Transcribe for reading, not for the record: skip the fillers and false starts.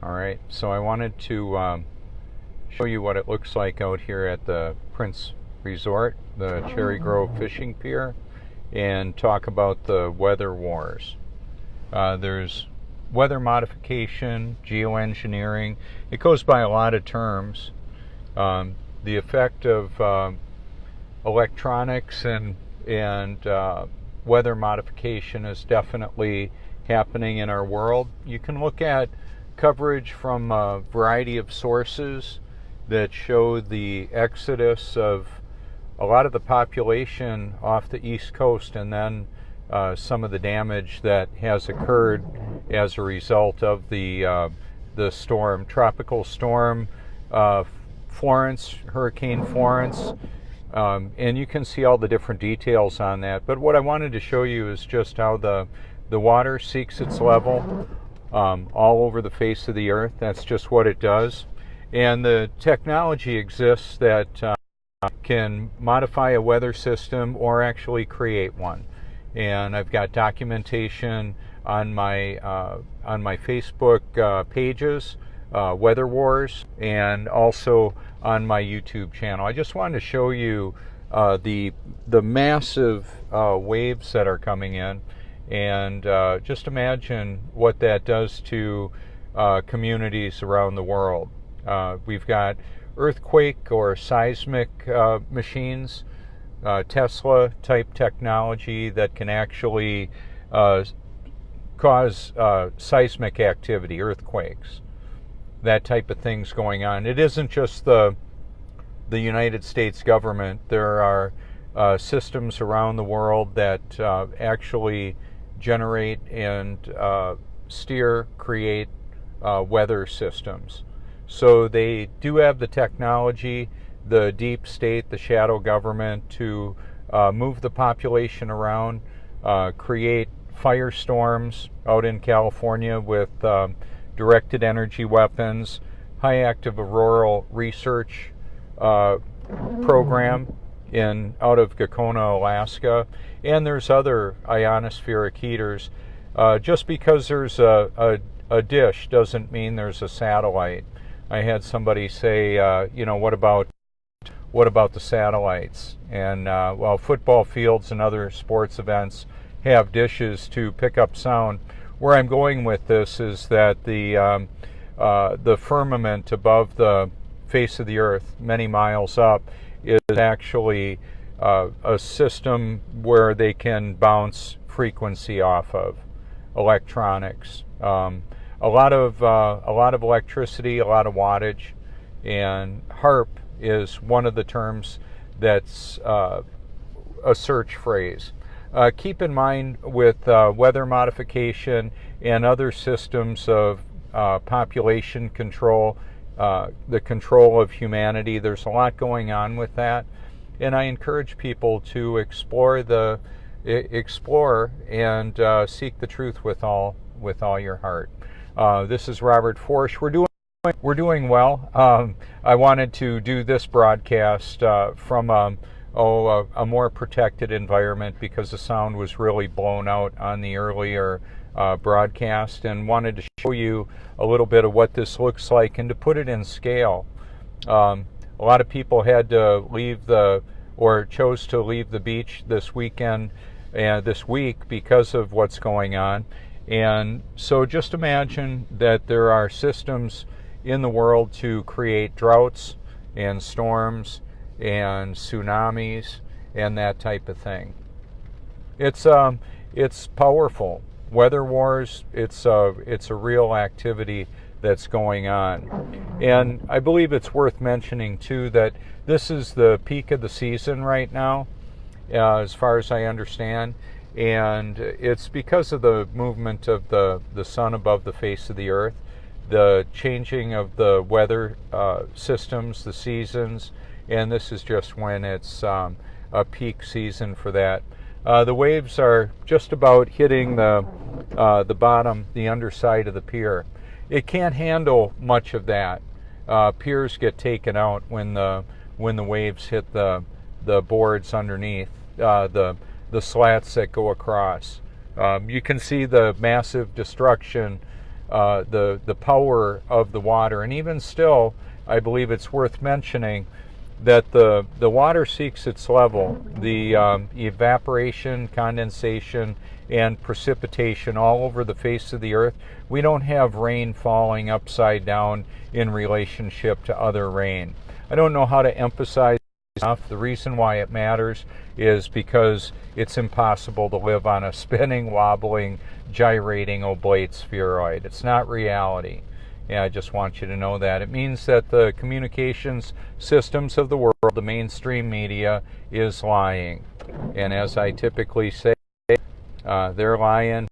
All right, so I wanted to show you what it looks like out here at the Prince Resort, the Cherry Grove Fishing Pier, and talk about the weather wars. There's weather modification, geoengineering. It goes by a lot of terms. The effect of electronics and weather modification is definitely happening in our world. You can look at coverage from a variety of sources that show the exodus of a lot of the population off the East Coast, and then some of the damage that has occurred as a result of the storm, tropical storm Florence, Hurricane Florence. And you can see all the different details on that. But what I wanted to show you is just how the water seeks its level all over the face of the earth. That's just what it does. And the technology exists that can modify a weather system or actually create one. And I've got documentation on my Facebook pages, Weather Wars, and also on my YouTube channel. I just wanted to show you the massive waves that are coming in, and just imagine what that does to communities around the world. We've got earthquake or seismic machines, Tesla type technology that can actually cause seismic activity, earthquakes, that type of things going on. It isn't just the United States government. There are systems around the world that actually generate and create weather systems. So they do have the technology, the deep state, the shadow government, to move the population around, create firestorms out in California with directed energy weapons, high active auroral research program out of Gakona, Alaska, and there's other ionospheric heaters. Just because there's a dish doesn't mean there's a satellite. I had somebody say, what about the satellites? And well, football fields and other sports events have dishes to pick up sound. Where I'm going with this is that the firmament above the face of the earth, many miles up, is actually a system where they can bounce frequency off of electronics. A lot of electricity, a lot of wattage, and HAARP is one of the terms that's a search phrase. Keep in mind with weather modification and other systems of population control, the control of humanity, there's a lot going on with that. And I encourage people to explore and seek the truth with all your heart. This is Robert Forsch. We're doing well. I wanted to do this broadcast from a more protected environment because the sound was really blown out on the earlier broadcast, and wanted to show you a little bit of what this looks like and to put it in scale. A lot of people had to chose to leave the beach this weekend and this week because of what's going on. And so just imagine that there are systems in the world to create droughts and storms and tsunamis and that type of thing. It's powerful. Weather wars, it's a real activity that's going on. And I believe it's worth mentioning too that this is the peak of the season right now, as far as I understand. And it's because of the movement of the sun above the face of the earth, the changing of the weather systems, the seasons, and this is just when it's a peak season for that. The waves are just about hitting the bottom, the underside of the pier. It can't handle much of that. Piers get taken out when the waves hit the boards underneath, the slats that go across. You can see the massive destruction the power of the water. And even still, I believe it's worth mentioning that the water seeks its level. The evaporation, condensation, and precipitation all over the face of the earth. We don't have rain falling upside down in relationship to other rain. I don't know how to emphasize enough. The reason why it matters is because it's impossible to live on a spinning, wobbling, gyrating oblate spheroid. It's not reality. Yeah, I just want you to know that. It means that the communications systems of the world, the mainstream media, is lying. And as I typically say, they're lying.